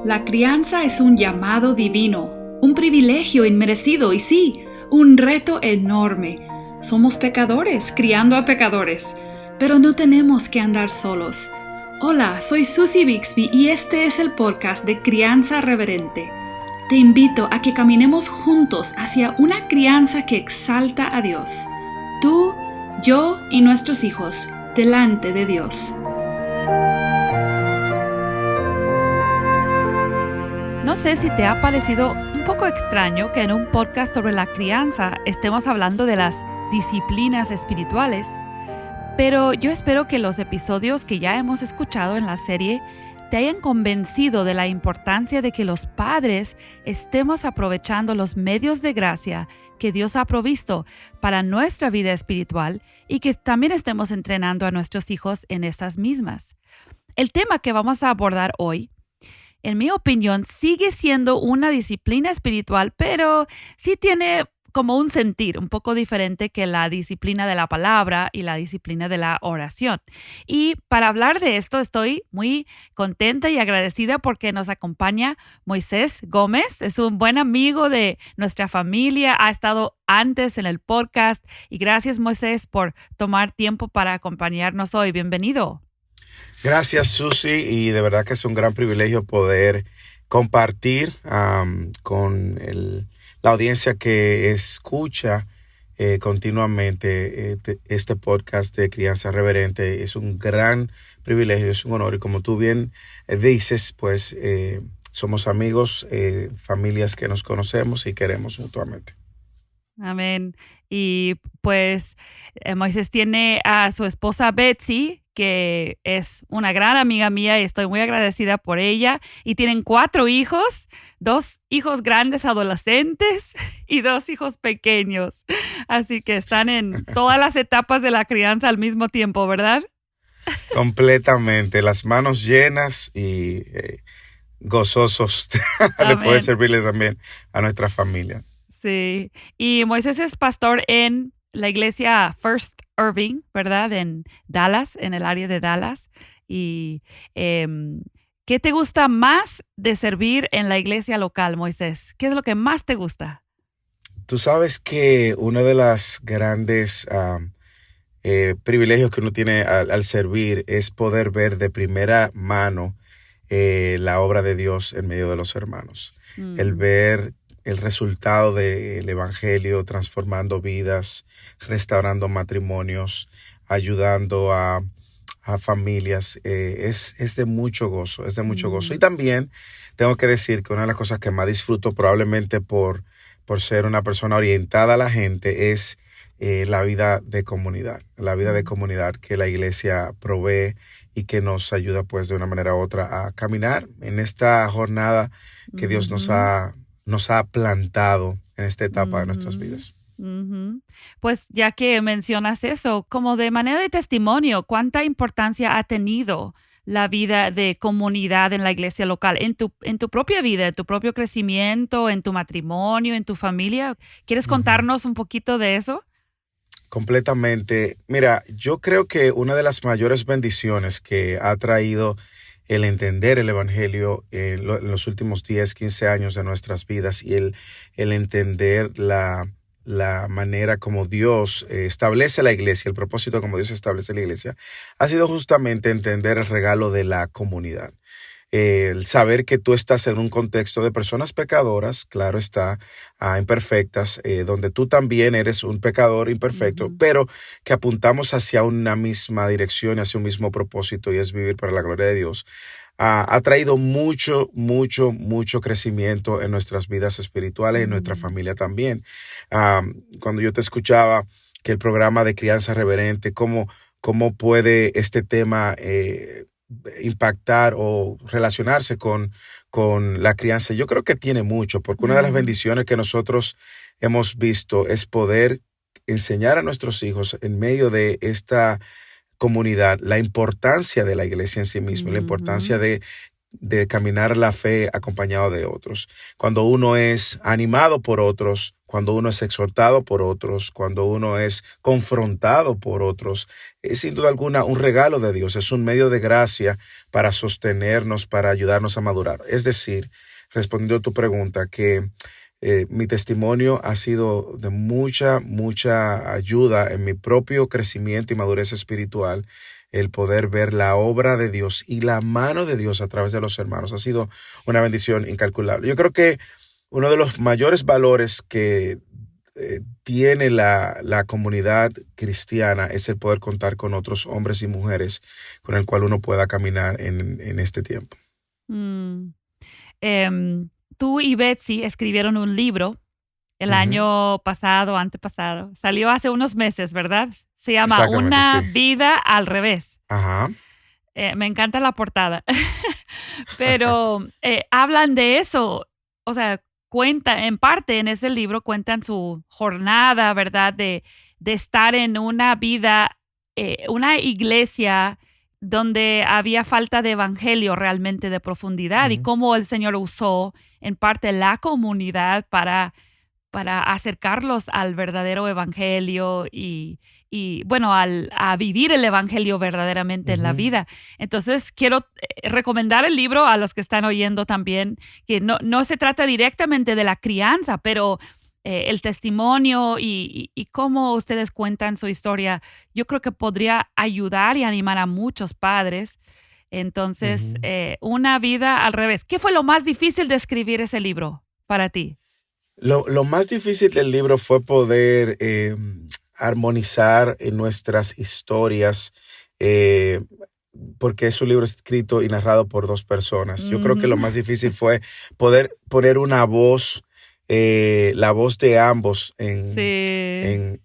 La crianza es un llamado divino, un privilegio inmerecido y sí, un reto enorme. Somos pecadores criando a pecadores, pero no tenemos que andar solos. Hola, soy Susie Bixby y este es el podcast de Crianza Reverente. Te invito a que caminemos juntos hacia una crianza que exalta a Dios. Tú, yo y nuestros hijos, delante de Dios. No sé si te ha parecido un poco extraño que en un podcast sobre la crianza estemos hablando de las disciplinas espirituales, pero yo espero que los episodios que ya hemos escuchado en la serie te hayan convencido de la importancia de que los padres estemos aprovechando los medios de gracia que Dios ha provisto para nuestra vida espiritual y que también estemos entrenando a nuestros hijos en estas mismas. El tema que vamos a abordar hoy, en mi opinión, sigue siendo una disciplina espiritual, pero sí tiene como un sentir un poco diferente que la disciplina de la palabra y la disciplina de la oración. Y para hablar de esto estoy muy contenta y agradecida porque nos acompaña Moisés Gómez. Es un buen amigo de nuestra familia, ha estado antes en el podcast y gracias, Moisés, por tomar tiempo para acompañarnos hoy. Bienvenido. Gracias, Susie, y de verdad que es un gran privilegio poder compartir con la audiencia que escucha continuamente este podcast de Crianza Reverente. Es un gran privilegio, es un honor, y como tú bien dices, pues somos amigos, familias que nos conocemos y queremos mutuamente. Amén. Y pues Moisés tiene a su esposa Betsy, que es una gran amiga mía y estoy muy agradecida por ella. Y tienen 4 hijos, 2 hijos grandes adolescentes y 2 hijos pequeños. Así que están en todas las etapas de la crianza al mismo tiempo, ¿verdad? Completamente, las manos llenas y gozosos de poder servirle también a nuestra familia. Sí, y Moisés es pastor en la iglesia First Irving, ¿verdad? En Dallas, en el área de Dallas. Y ¿qué te gusta más de servir en la iglesia local, Moisés? ¿Qué es lo que más te gusta? Tú sabes que uno de los grandes privilegios que uno tiene al servir es poder ver de primera mano la obra de Dios en medio de los hermanos. El ver el resultado del evangelio transformando vidas, restaurando matrimonios, ayudando a familias, es de mucho gozo, es de mucho gozo. Y también tengo que decir que una de las cosas que más disfruto, probablemente por ser una persona orientada a la gente, es la vida de comunidad que la iglesia provee y que nos ayuda pues de una manera u otra a caminar en esta jornada que Dios nos ha plantado en esta etapa de nuestras vidas. Pues ya que mencionas eso, como de manera de testimonio, ¿cuánta importancia ha tenido la vida de comunidad en la iglesia local, en tu propia vida, en tu propio crecimiento, en tu matrimonio, en tu familia? ¿Quieres contarnos un poquito de eso? Completamente. Mira, yo creo que una de las mayores bendiciones que ha traído el entender el evangelio en los últimos 10, 15 años de nuestras vidas y el entender la manera como Dios establece la iglesia, el propósito como Dios establece la iglesia, ha sido justamente entender el regalo de la comunidad. El saber que tú estás en un contexto de personas pecadoras, claro está, imperfectas, donde tú también eres un pecador imperfecto, pero que apuntamos hacia una misma dirección, hacia un mismo propósito, y es vivir para la gloria de Dios. Ha traído mucho crecimiento en nuestras vidas espirituales y en nuestra familia también. Cuando yo te escuchaba que el programa de Crianza Reverente, cómo puede este tema impactar o relacionarse con la crianza, yo creo que tiene mucho, porque una de las bendiciones que nosotros hemos visto es poder enseñar a nuestros hijos en medio de esta comunidad la importancia de la iglesia en sí misma, la importancia de caminar la fe acompañado de otros. Cuando uno es animado por otros, cuando uno es exhortado por otros, cuando uno es confrontado por otros, es sin duda alguna un regalo de Dios, es un medio de gracia para sostenernos, para ayudarnos a madurar. Es decir, respondiendo a tu pregunta, que mi testimonio ha sido de mucha ayuda en mi propio crecimiento y madurez espiritual. El poder ver la obra de Dios y la mano de Dios a través de los hermanos ha sido una bendición incalculable. Yo creo que uno de los mayores valores que tiene la comunidad cristiana es el poder contar con otros hombres y mujeres con el cual uno pueda caminar en este tiempo. Tú y Betsy escribieron un libro el año pasado, antepasado. Salió hace unos meses, ¿verdad? Se llama Una vida al revés. Ajá. Me encanta la portada. Pero hablan de eso. O sea, en parte en ese libro cuentan su jornada, ¿verdad? De estar en una vida, una iglesia donde había falta de evangelio realmente de profundidad y cómo el Señor usó en parte la comunidad para acercarlos al verdadero evangelio y bueno, a vivir el evangelio verdaderamente en la vida. Entonces, quiero recomendar el libro a los que están oyendo también, que no se trata directamente de la crianza, pero el testimonio y cómo ustedes cuentan su historia, yo creo que podría ayudar y animar a muchos padres. Entonces, una vida al revés. ¿Qué fue lo más difícil de escribir ese libro para ti? Lo más difícil del libro fue poder armonizar nuestras historias, porque es un libro escrito y narrado por dos personas. Yo creo que lo más difícil fue poder poner una voz, la voz de ambos en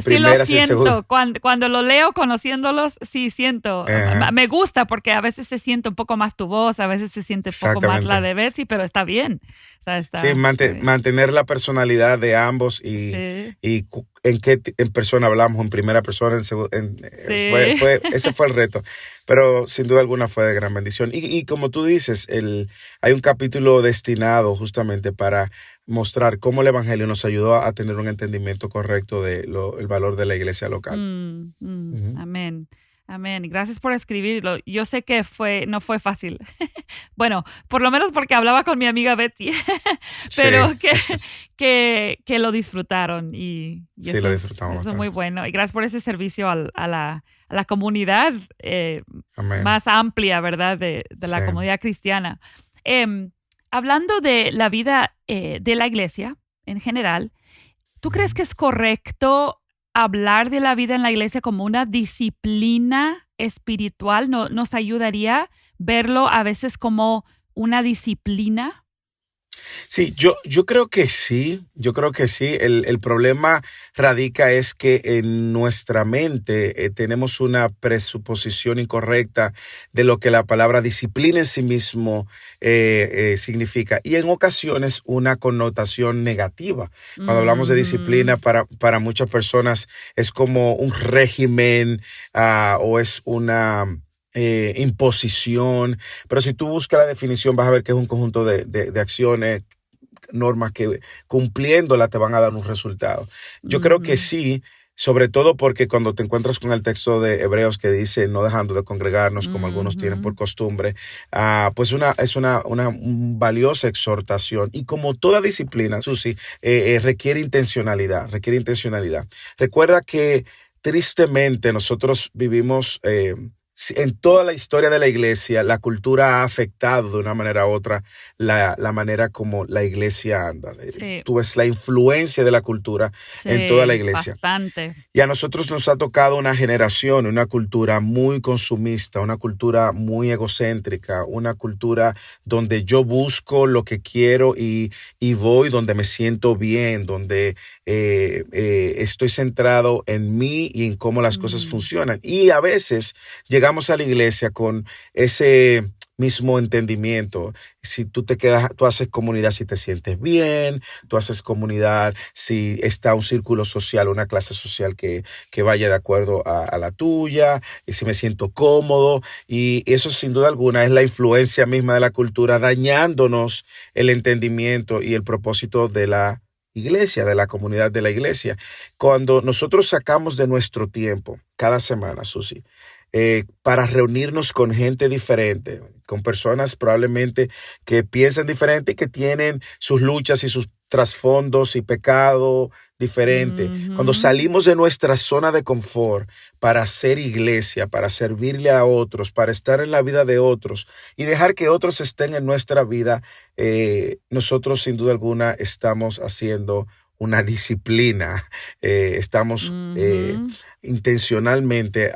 primera y segunda. Cuando lo leo conociéndolos, sí siento. Me gusta porque a veces se siente un poco más tu voz, a veces se siente un poco más la de Betsy, pero está bien. O sea, mantener la personalidad de ambos y en persona hablamos, en primera persona, ese fue el reto. Pero sin duda alguna fue de gran bendición. Y como tú dices, hay un capítulo destinado justamente para mostrar cómo el evangelio nos ayudó a tener un entendimiento correcto del valor de la iglesia local. Amén. Amén. Gracias por escribirlo. Yo sé que no fue fácil. Bueno, por lo menos porque hablaba con mi amiga Betsy, pero que lo disfrutaron. Y sí, lo disfrutamos eso bastante. Es muy bueno. Y gracias por ese servicio a la comunidad más amplia, ¿verdad? De la comunidad cristiana. Hablando de la vida de la iglesia en general, ¿tú crees que es correcto hablar de la vida en la iglesia como una disciplina espiritual? ¿Nos ayudaría verlo a veces como una disciplina? Sí, yo creo que sí, El problema radica es que en nuestra mente tenemos una presuposición incorrecta de lo que la palabra disciplina en sí mismo significa, y en ocasiones una connotación negativa. Cuando hablamos de disciplina, para muchas personas es como un régimen o es una imposición, pero si tú buscas la definición vas a ver que es un conjunto de acciones, normas que cumpliéndolas te van a dar un resultado. Yo creo que sí, sobre todo porque cuando te encuentras con el texto de Hebreos que dice no dejando de congregarnos como algunos tienen por costumbre, pues es una valiosa exhortación, y como toda disciplina, Susi, requiere intencionalidad. Recuerda que tristemente nosotros vivimos en toda la historia de la iglesia, la cultura ha afectado de una manera u otra la manera como la iglesia anda. Sí. Tú ves la influencia de la cultura en toda la iglesia. Bastante. Y a nosotros nos ha tocado una generación, una cultura muy consumista, una cultura muy egocéntrica, una cultura donde yo busco lo que quiero y voy donde me siento bien, donde estoy centrado en mí y en cómo las cosas funcionan. Y a veces llegamos a la iglesia con ese mismo entendimiento. Si tú te quedas, tú haces comunidad si te sientes bien, tú haces comunidad si está un círculo social, una clase social que vaya de acuerdo a la tuya, y si me siento cómodo, y eso sin duda alguna es la influencia misma de la cultura dañándonos el entendimiento y el propósito de la iglesia, de la comunidad de la iglesia. Cuando nosotros sacamos de nuestro tiempo cada semana, Susi, para reunirnos con gente diferente, con personas probablemente que piensan diferente y que tienen sus luchas y sus trasfondos y pecado diferente. Cuando Ujú. salimos de nuestra zona de confort para hacer iglesia, para servirle a otros, para estar en la vida de otros y dejar que otros estén en nuestra vida, nosotros sin duda alguna estamos haciendo una disciplina, estamos Ujú. intencionalmente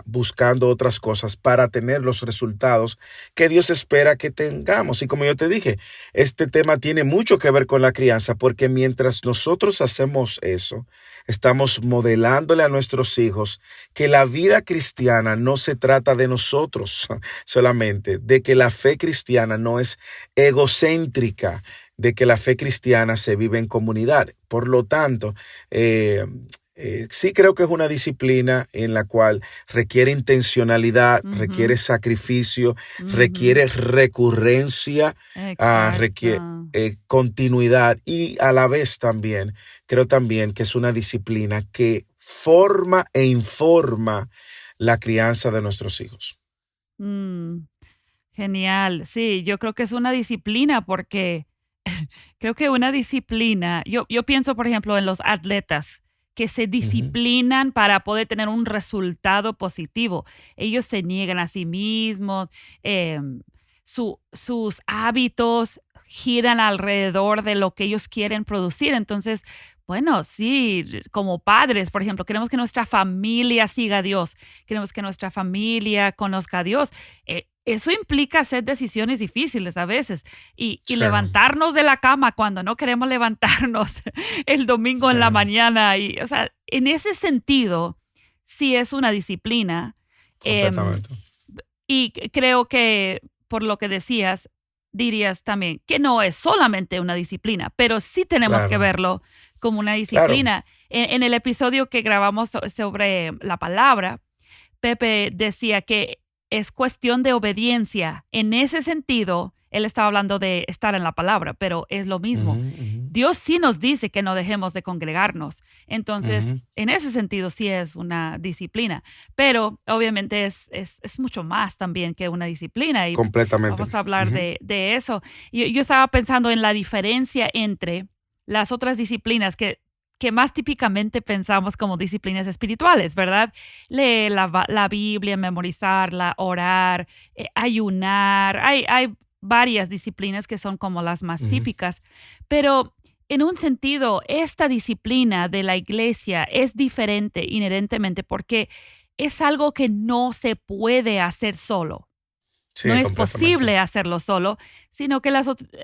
buscando otras cosas para tener los resultados que Dios espera que tengamos. Y como yo te dije, este tema tiene mucho que ver con la crianza, porque mientras nosotros hacemos eso, estamos modelándole a nuestros hijos que la vida cristiana no se trata de nosotros solamente, de que la fe cristiana no es egocéntrica, de que la fe cristiana se vive en comunidad. Por lo tanto, eh, sí creo que es una disciplina en la cual requiere intencionalidad, requiere Ujú. sacrificio, Ujú. requiere recurrencia, requiere Exacto. continuidad, y a la vez también creo también que es una disciplina que forma e informa la crianza de nuestros hijos. Mm, genial. Sí, yo creo que es una disciplina porque creo que una disciplina, yo pienso, por ejemplo, en los atletas que se Ujú, disciplinan para poder tener un resultado positivo. Ellos se niegan a sí mismos, sus hábitos giran alrededor de lo que ellos quieren producir. Entonces, bueno, sí, como padres, por ejemplo, queremos que nuestra familia siga a Dios, queremos que nuestra familia conozca a Dios. Eso implica hacer decisiones difíciles a veces y sí, levantarnos de la cama cuando no queremos levantarnos el domingo sí, en la mañana. Y, o sea, en ese sentido, sí es una disciplina. em, completamente. y creo que por lo que decías, dirías también que no es solamente una disciplina, pero sí tenemos que Claro, verlo como una claro. disciplina. En el episodio que grabamos sobre la palabra, Pepe decía que es cuestión de obediencia. En ese sentido, él estaba hablando de estar en la palabra, pero es lo Ujú, mismo. ujú, Dios sí nos dice que no dejemos de congregarnos. Entonces, ujú. en ese sentido sí es una disciplina, pero obviamente es mucho más también que una disciplina y Completamente. vamos a hablar Ujú, de eso. Yo estaba pensando en la diferencia entre las otras disciplinas que más típicamente pensamos como disciplinas espirituales, ¿verdad? Leer la Biblia, memorizarla, orar, ayunar. Hay varias disciplinas que son como las más ujú. típicas, pero en un sentido, esta disciplina de la iglesia es diferente inherentemente porque es algo que no se puede hacer solo. No Sí, es completamente. posible hacerlo solo, sino que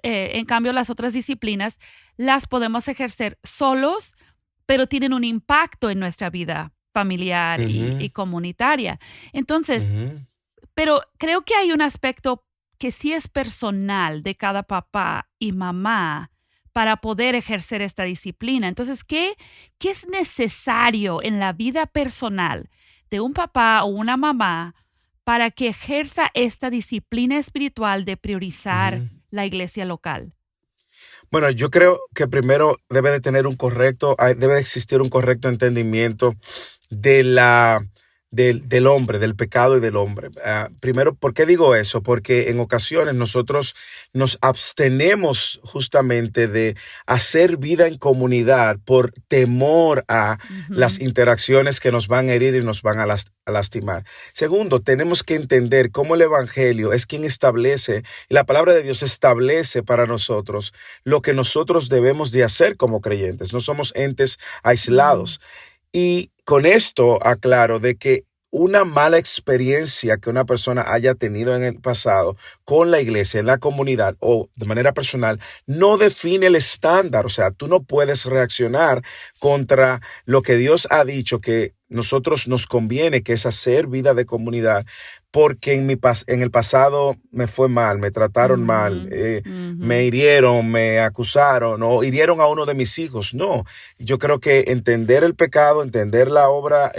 en cambio las otras disciplinas las podemos ejercer solos, pero tienen un impacto en nuestra vida familiar Ujú, y comunitaria. Entonces, ujú, pero creo que hay un aspecto que sí es personal de cada papá y mamá para poder ejercer esta disciplina. Entonces, ¿qué es necesario en la vida personal de un papá o una mamá para que ejerza esta disciplina espiritual de priorizar ujú. la iglesia local? Bueno, yo creo que primero debe de existir un correcto entendimiento de del hombre, del pecado y del hombre. Primero, ¿por qué digo eso? Porque en ocasiones nosotros nos abstenemos justamente de hacer vida en comunidad por temor a las Ujú. interacciones que nos van a herir y nos van a lastimar. Segundo, tenemos que entender cómo el Evangelio es quien establece, y la palabra de Dios establece para nosotros lo que nosotros debemos de hacer como creyentes. No somos entes Mm, aislados. Y con esto aclaro de que una mala experiencia que una persona haya tenido en el pasado con la iglesia, en la comunidad o de manera personal, no define el estándar. O sea, tú no puedes reaccionar contra lo que Dios ha dicho que nosotros nos conviene, que es hacer vida de comunidad, porque en el pasado me fue mal, me trataron mal, ujú, ujú. me hirieron, me acusaron o hirieron a uno de mis hijos. No, yo creo que entender el pecado, entender la obra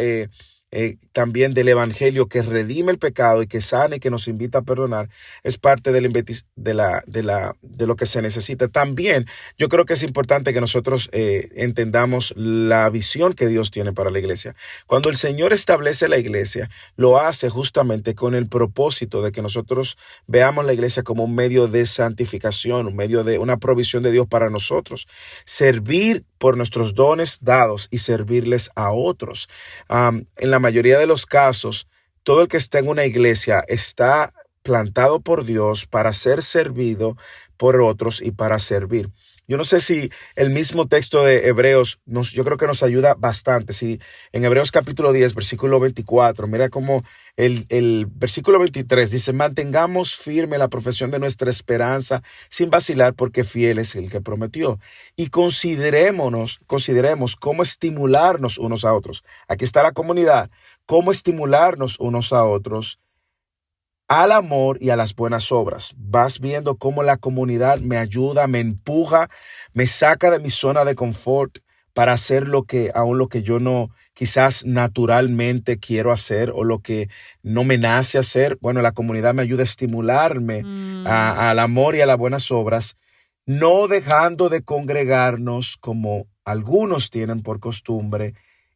también del evangelio que redime el pecado y que sana y que nos invita a perdonar, es parte de lo que se necesita. También yo creo que es importante que nosotros entendamos la visión que Dios tiene para la iglesia. Cuando el Señor establece la iglesia, lo hace justamente con el propósito de que nosotros veamos la iglesia como un medio de santificación, un medio de una provisión de Dios para nosotros, servir por nuestros dones dados y servirles a otros. En la mayoría de los casos, todo el que está en una iglesia está plantado por Dios para ser servido por otros y para servir. Yo no sé si el mismo texto de Hebreos, yo creo que nos ayuda bastante. Si en Hebreos capítulo 10, versículo 24, mira cómo el versículo 23 dice: mantengamos firme la profesión de nuestra esperanza sin vacilar, porque fiel es el que prometió. Y consideremos cómo estimularnos unos a otros. Aquí está la comunidad. Cómo estimularnos unos a otros al amor y a las buenas obras. Vas viendo cómo la comunidad me ayuda, me empuja, me saca de mi zona de confort para hacer lo que yo no quizás naturalmente quiero hacer o lo que no me nace hacer. Bueno, la comunidad me ayuda a estimularme al amor y a las buenas obras, no dejando de congregarnos como algunos tienen por costumbre.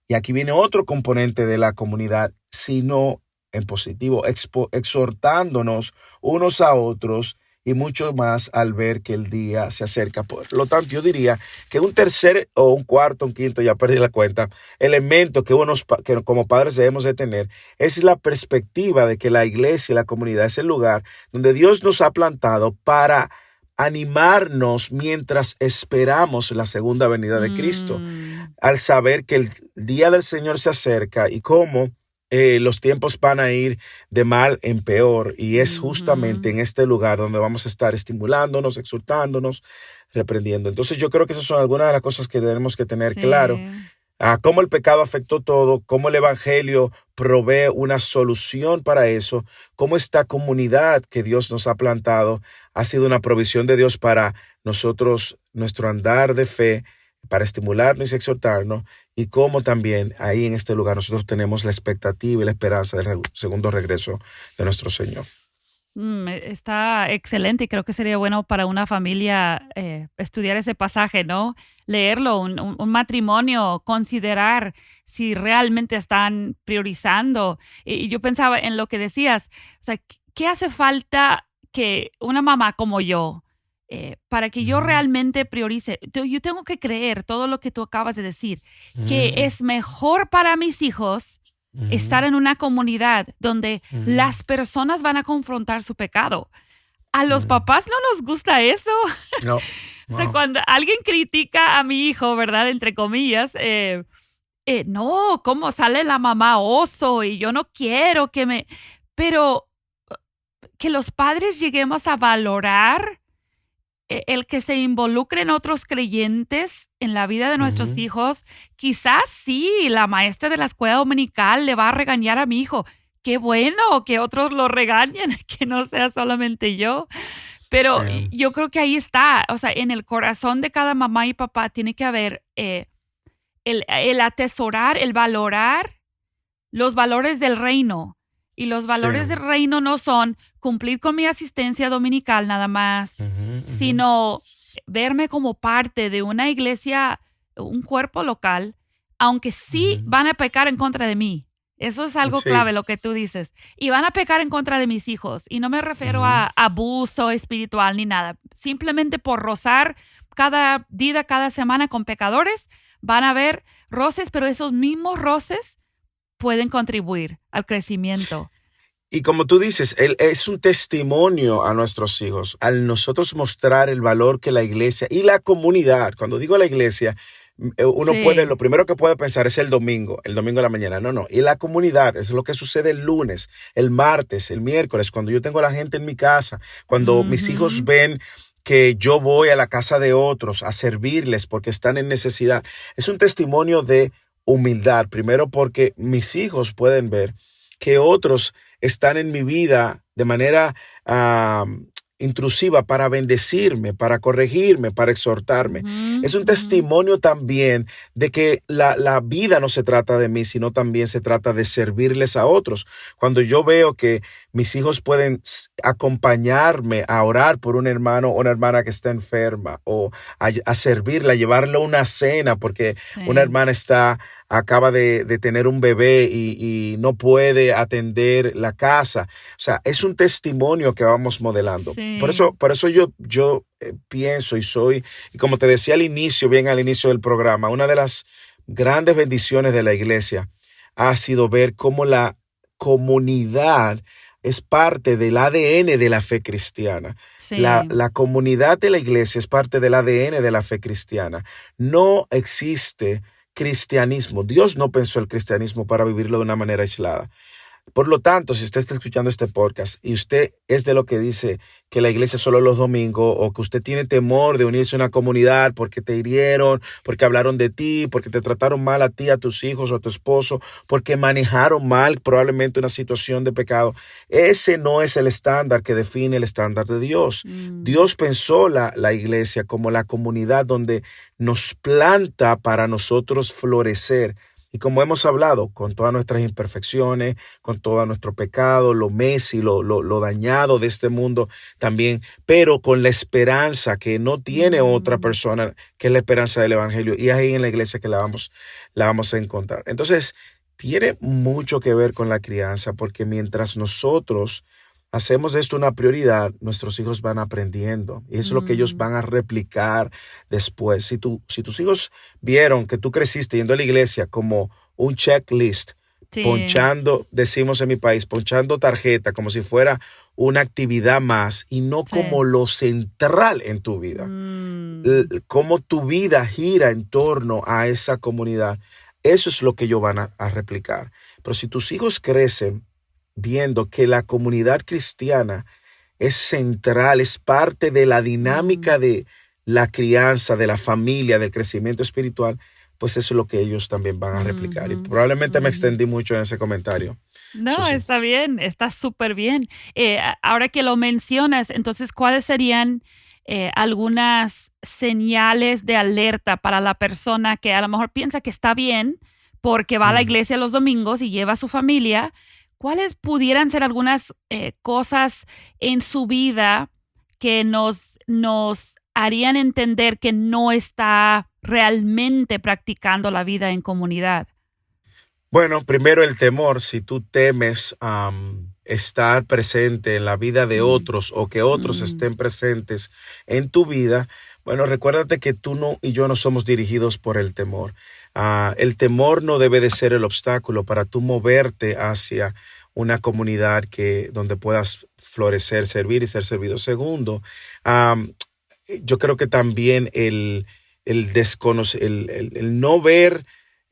Y aquí viene otro componente de la comunidad, sino en positivo, exhortándonos unos a otros y mucho más al ver que el día se acerca. Por lo tanto, yo diría que un tercer o un cuarto, un quinto, ya perdí la cuenta, elemento que como padres debemos de tener es la perspectiva de que la iglesia y la comunidad es el lugar donde Dios nos ha plantado para animarnos mientras esperamos la segunda venida de Cristo, al saber que el día del Señor se acerca y cómo los tiempos van a ir de mal en peor, y es justamente en este lugar donde vamos a estar estimulándonos, exhortándonos, reprendiendo. Entonces yo creo que esas son algunas de las cosas que tenemos que tener claro. Cómo el pecado afectó todo, cómo el evangelio provee una solución para eso, cómo esta comunidad que Dios nos ha plantado ha sido una provisión de Dios para nosotros, nuestro andar de fe, para estimularnos y exhortarnos, y cómo también ahí en este lugar nosotros tenemos la expectativa y la esperanza del segundo regreso de nuestro Señor. Está excelente, y creo que sería bueno para una familia estudiar ese pasaje, ¿no? Leerlo, un matrimonio, considerar si realmente están priorizando. Y yo pensaba en lo que decías, o sea, ¿qué hace falta que una mamá como yo, para que yo realmente priorice? Yo tengo que creer todo lo que tú acabas de decir, que es mejor para mis hijos estar en una comunidad donde las personas van a confrontar su pecado. A los papás no nos gusta eso. No. O sea, cuando alguien critica a mi hijo, ¿verdad? Entre comillas, no, ¿cómo sale la mamá oso? Y yo no quiero que me... Pero que los padres lleguemos a valorar el que se involucren otros creyentes en la vida de nuestros hijos. Quizás sí, la maestra de la escuela dominical le va a regañar a mi hijo. Qué bueno que otros lo regañen, que no sea solamente yo. Pero yo creo que ahí está, o sea, en el corazón de cada mamá y papá tiene que haber el atesorar, el valorar los valores del reino. Y los valores del reino no son cumplir con mi asistencia dominical nada más, sino verme como parte de una iglesia, un cuerpo local, aunque sí van a pecar en contra de mí. Eso es algo clave, lo que tú dices. Y van a pecar en contra de mis hijos. Y no me refiero a abuso espiritual ni nada. Simplemente por rozar cada día, cada semana con pecadores, van a haber roces, pero esos mismos roces pueden contribuir al crecimiento. Y como tú dices, es un testimonio a nuestros hijos, al nosotros mostrar el valor que la iglesia y la comunidad, cuando digo la iglesia, uno puede, lo primero que puede pensar es el domingo de la mañana. No. Y la comunidad es lo que sucede el lunes, el martes, el miércoles, cuando yo tengo a la gente en mi casa, cuando mis hijos ven que yo voy a la casa de otros a servirles porque están en necesidad. Es un testimonio de humildad, primero porque mis hijos pueden ver que otros están en mi vida de manera intrusiva para bendecirme, para corregirme, para exhortarme. Es un Ujú. testimonio también de que la vida no se trata de mí, sino también se trata de servirles a otros. Cuando yo veo que mis hijos pueden acompañarme a orar por un hermano o una hermana que está enferma, o a servirla, a llevarle una cena porque una Sí, hermana acaba de tener un bebé y no puede atender la casa. O sea, es un testimonio que vamos modelando. sí, Por eso yo pienso y como te decía al inicio, bien al inicio del programa, una de las grandes bendiciones de la iglesia ha sido ver cómo la comunidad es parte del ADN de la fe cristiana. sí. La comunidad de la iglesia es parte del ADN de la fe cristiana. No existe cristianismo. Dios no pensó el cristianismo para vivirlo de una manera aislada. Por lo tanto, si usted está escuchando este podcast y usted es de lo que dice que la iglesia es solo los domingos, o que usted tiene temor de unirse a una comunidad porque te hirieron, porque hablaron de ti, porque te trataron mal a ti, a tus hijos o a tu esposo, porque manejaron mal probablemente una situación de pecado, ese no es el estándar que define el estándar de Dios. Mm, Dios pensó la iglesia como la comunidad donde nos planta para nosotros florecer. Y como hemos hablado, con todas nuestras imperfecciones, con todo nuestro pecado, lo messy, lo dañado de este mundo también, pero con la esperanza que no tiene otra mm, persona, que es la esperanza del Evangelio. Y es ahí en la iglesia que la vamos a encontrar. Entonces, tiene mucho que ver con la crianza, porque mientras nosotros hacemos esto una prioridad, nuestros hijos van aprendiendo. Y eso es lo que ellos mm. van a replicar después. Si tus hijos vieron que tú creciste yendo a la iglesia como un checklist, Sí. ponchando, decimos en mi país, ponchando tarjeta como si fuera una actividad más y no Sí. como lo central en tu vida. Mm, Cómo tu vida gira en torno a esa comunidad. Eso es lo que ellos van a replicar. Pero si tus hijos crecen viendo que la comunidad cristiana es central, es parte de la mm, dinámica de la crianza, de la familia, del crecimiento espiritual, pues eso es lo que ellos también van a replicar. Y ujú, probablemente me ujú. extendí mucho en ese comentario, No, Susi. está bien, está súper bien. Ahora que lo mencionas, entonces, ¿cuáles serían algunas señales de alerta para la persona que a lo mejor piensa que está bien porque va a la Ujú. iglesia los domingos y lleva a su familia? ¿Cuáles pudieran ser algunas cosas en su vida que nos harían entender que no está realmente practicando la vida en comunidad? Bueno, primero el temor. Si tú temes estar presente en la vida de Mm, otros o que otros mm, estén presentes en tu vida, bueno, recuérdate que tú no y yo no somos dirigidos por el temor. El temor no debe de ser el obstáculo para tú moverte hacia una comunidad donde puedas florecer, servir y ser servido. Segundo, am, yo creo que también el no ver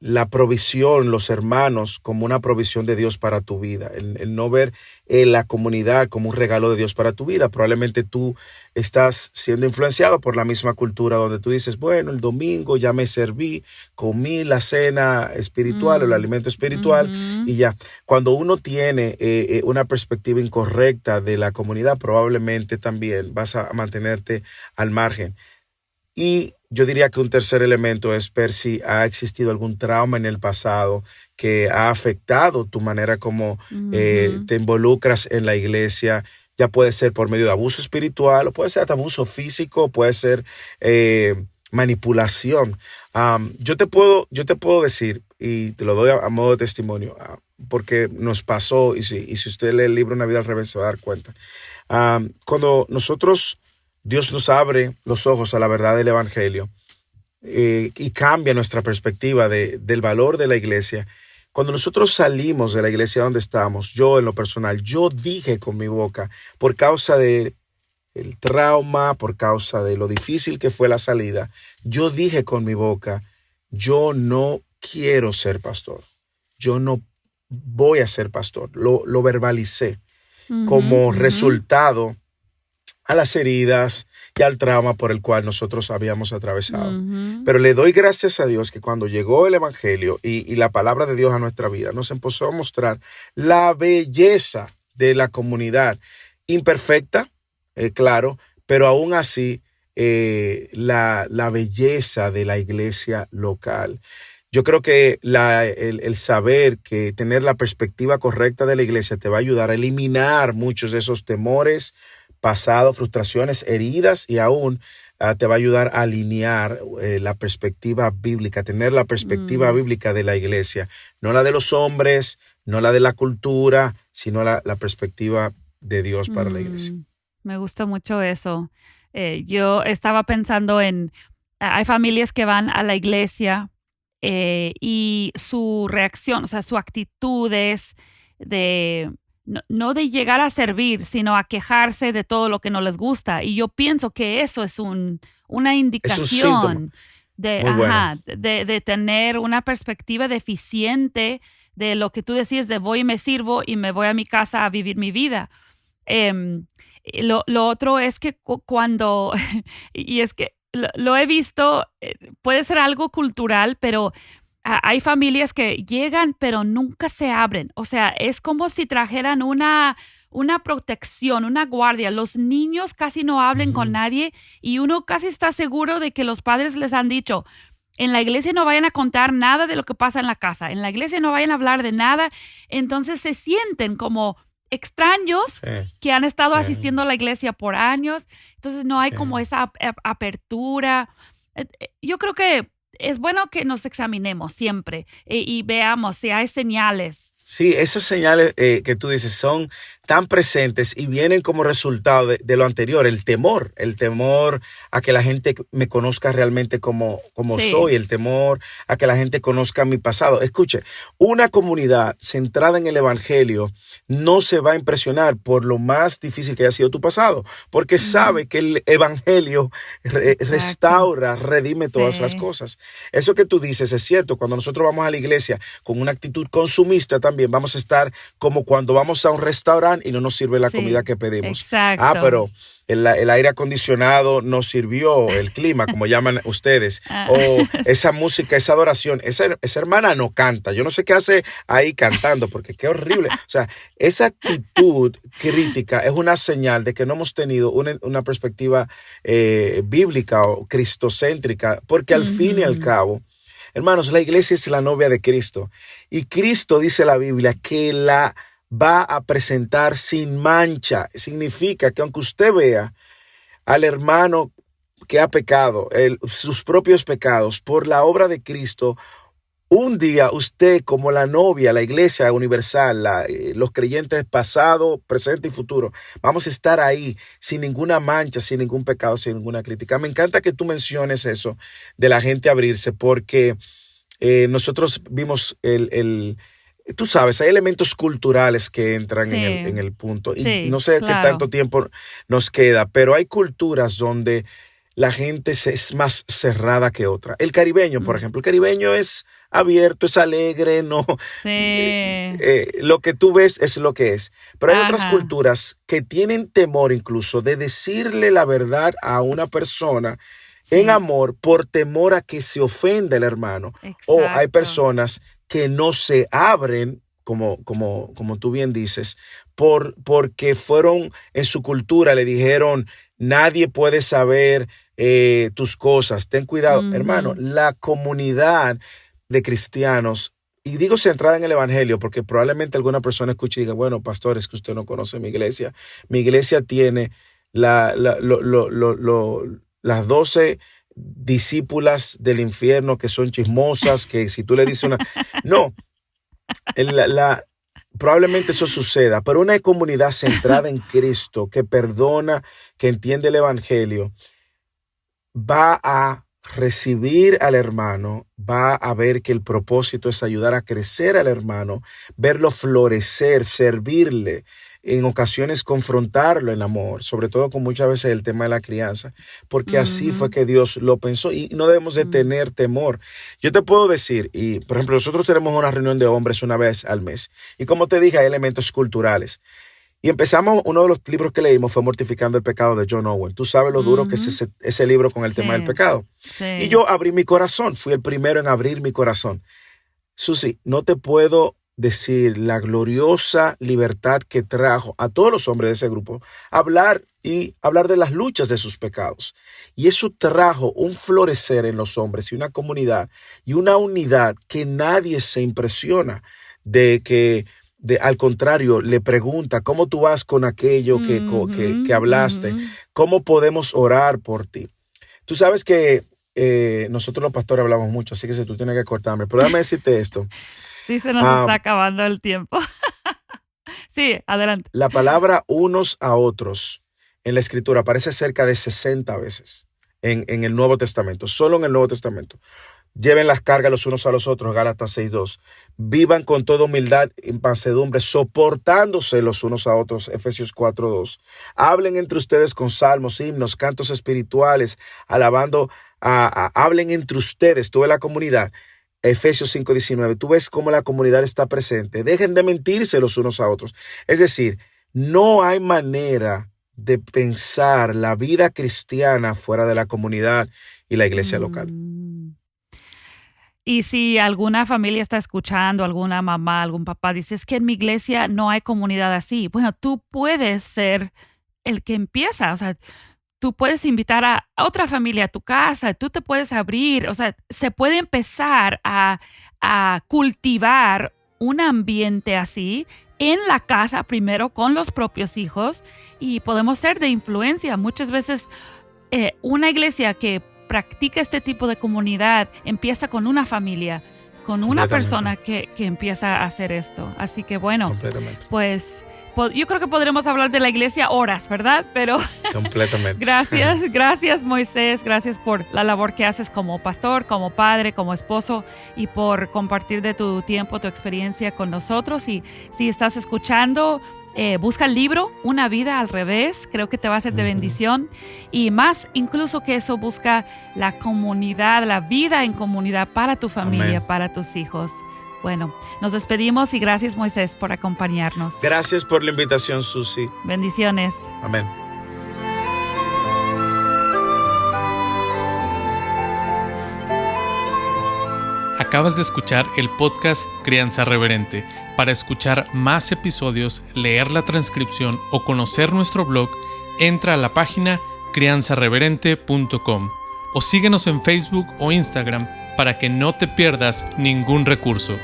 la provisión, los hermanos, como una provisión de Dios para tu vida, el no ver la comunidad como un regalo de Dios para tu vida. Probablemente tú estás siendo influenciado por la misma cultura donde tú dices, bueno, el domingo ya me serví, comí la cena espiritual, el mm, alimento espiritual ujú. y ya. Cuando uno tiene una perspectiva incorrecta de la comunidad, probablemente también vas a mantenerte al margen. Y yo diría que un tercer elemento es ver si ha existido algún trauma en el pasado que ha afectado tu manera como Ujú, te involucras en la iglesia. Ya puede ser por medio de abuso espiritual, o puede ser hasta abuso físico, puede ser manipulación. Yo te puedo decir, y te lo doy a modo de testimonio, porque nos pasó, y si usted lee el libro Una vida al revés se va a dar cuenta. Cuando Dios nos abre los ojos a la verdad del Evangelio, y cambia nuestra perspectiva del valor de la iglesia. Cuando nosotros salimos de la iglesia donde estamos, yo en lo personal, yo dije con mi boca, por causa de el trauma, por causa de lo difícil que fue la salida, yo dije con mi boca, yo no quiero ser pastor, yo no voy a ser pastor, lo verbalicé ujú, como ujú, resultado a las heridas y al trauma por el cual nosotros habíamos atravesado. ujú, Pero le doy gracias a Dios que cuando llegó el Evangelio y la palabra de Dios a nuestra vida, nos empezó a mostrar la belleza de la comunidad imperfecta, claro, pero aún así la belleza de la iglesia local. Yo creo que el saber que tener la perspectiva correcta de la iglesia te va a ayudar a eliminar muchos de esos temores pasados, frustraciones, heridas y aún te va a ayudar a alinear la perspectiva bíblica, tener la perspectiva bíblica de la iglesia, no la de los hombres, no la de la cultura, sino la perspectiva de Dios para la iglesia. Me gusta mucho eso. Yo estaba pensando hay familias que van a la iglesia y su reacción, o sea, su actitud es no de llegar a servir, sino a quejarse de todo lo que no les gusta. Y yo pienso que eso es una indicación de tener una perspectiva deficiente de lo que tú decías de voy y me sirvo y me voy a mi casa a vivir mi vida. Lo otro es que cuando, y es que lo he visto, puede ser algo cultural, pero hay familias que llegan pero nunca se abren. O sea, es como si trajeran una protección, una guardia. Los niños casi no hablan con nadie y uno casi está seguro de que los padres les han dicho, en la iglesia no vayan a contar nada de lo que pasa en la casa, en la iglesia no vayan a hablar de nada. Entonces se sienten como extraños que han estado asistiendo a la iglesia por años. Entonces no hay como esa apertura. Yo creo que es bueno que nos examinemos siempre y veamos si hay señales. Sí, esas señales que tú dices son tan presentes y vienen como resultado de lo anterior, el temor a que la gente me conozca realmente como soy, el temor a que la gente conozca mi pasado. Escuche, una comunidad centrada en el evangelio no se va a impresionar por lo más difícil que haya sido tu pasado, porque sabe que el evangelio restaura, redime todas las cosas. Eso que tú dices es cierto. Cuando nosotros vamos a la iglesia con una actitud consumista, también vamos a estar como cuando vamos a un restaurante y no nos sirve la comida que pedimos. Exacto. Pero el aire acondicionado nos sirvió, el clima, como llaman ustedes, o esa música, esa adoración. Esa hermana no canta. Yo no sé qué hace ahí cantando, porque qué horrible. O sea, esa actitud crítica es una señal de que no hemos tenido una perspectiva bíblica o cristocéntrica, porque al fin y al cabo, hermanos, la iglesia es la novia de Cristo. Y Cristo, dice la Biblia, que la va a presentar sin mancha. Significa que aunque usted vea al hermano que ha pecado, sus propios pecados, por la obra de Cristo, un día usted como la novia, la iglesia universal, los creyentes pasado, presente y futuro, vamos a estar ahí sin ninguna mancha, sin ningún pecado, sin ninguna crítica. Me encanta que tú menciones eso de la gente abrirse, porque nosotros vimos tú sabes, hay elementos culturales que entran en el punto. Y no sé qué tanto tiempo nos queda, pero hay culturas donde la gente es más cerrada que otra. El caribeño, por ejemplo. El caribeño es abierto, es alegre, no. Lo que tú ves es lo que es. Pero hay otras culturas que tienen temor incluso de decirle la verdad a una persona en amor por temor a que se ofenda el hermano. Exacto. O hay personas que no se abren, como tú bien dices, porque fueron en su cultura, le dijeron, nadie puede saber tus cosas, ten cuidado. Hermano, la comunidad de cristianos, y digo centrada en el evangelio, porque probablemente alguna persona escuche y diga, bueno, pastor, es que usted no conoce mi iglesia. Mi iglesia tiene las 12 discípulas del infierno que son chismosas, que si tú le dices una... No, probablemente eso suceda, pero una comunidad centrada en Cristo, que perdona, que entiende el evangelio, va a recibir al hermano, va a ver que el propósito es ayudar a crecer al hermano, verlo florecer, servirle, en ocasiones confrontarlo en amor, sobre todo con muchas veces el tema de la crianza, porque así fue que Dios lo pensó y no debemos de tener temor. Yo te puedo decir, y por ejemplo, nosotros tenemos una reunión de hombres una vez al mes, y como te dije, hay elementos culturales. Y empezamos, uno de los libros que leímos fue Mortificando el Pecado de John Owen. Tú sabes lo duro que es ese libro con el tema del pecado. Y yo abrí mi corazón, fui el primero en abrir mi corazón. Susi, no te puedo decir la gloriosa libertad que trajo a todos los hombres de ese grupo hablar y hablar de las luchas de sus pecados. Y eso trajo un florecer en los hombres y una comunidad y una unidad que nadie se impresiona de que, al contrario, le pregunta, ¿cómo tú vas con aquello que hablaste? ¿Cómo podemos orar por ti? Tú sabes que nosotros los pastores hablamos mucho, así que si tú tienes que cortarme, pero déjame decirte esto. Sí, se nos está acabando el tiempo. Sí, adelante. La palabra unos a otros en la Escritura aparece cerca de 60 veces en el Nuevo Testamento, solo en el Nuevo Testamento. Lleven las cargas los unos a los otros, Gálatas 6:2. Vivan con toda humildad y mansedumbre, soportándose los unos a otros, Efesios 4:2. Hablen entre ustedes con salmos, himnos, cantos espirituales, alabando, hablen entre ustedes, toda la comunidad. Efesios 5:19. Tú ves cómo la comunidad está presente. Dejen de mentirse los unos a otros. Es decir, no hay manera de pensar la vida cristiana fuera de la comunidad y la iglesia local. Y si alguna familia está escuchando, alguna mamá, algún papá, dice, es que en mi iglesia no hay comunidad así. Bueno, tú puedes ser el que empieza. O sea, tú puedes invitar a otra familia a tu casa, tú te puedes abrir. O sea, se puede empezar a cultivar un ambiente así en la casa, primero con los propios hijos, y podemos ser de influencia. Muchas veces una iglesia que practica este tipo de comunidad empieza con una familia, con una persona que empieza a hacer esto. Así que bueno, pues yo creo que podremos hablar de la iglesia horas, ¿verdad? Pero completamente. Gracias Moisés, gracias por la labor que haces como pastor, como padre, como esposo y por compartir de tu tiempo, tu experiencia con nosotros. Y si estás escuchando, busca el libro Una vida al revés, creo que te va a ser de bendición. Y más incluso que eso, busca la comunidad, la vida en comunidad para tu familia, Amén, para tus hijos. Bueno, nos despedimos y gracias Moisés por acompañarnos. Gracias por la invitación, Susi. Bendiciones. Amén. Acabas de escuchar el podcast Crianza Reverente. Para escuchar más episodios, leer la transcripción o conocer nuestro blog, entra a la página crianzareverente.com o síguenos en Facebook o Instagram para que no te pierdas ningún recurso.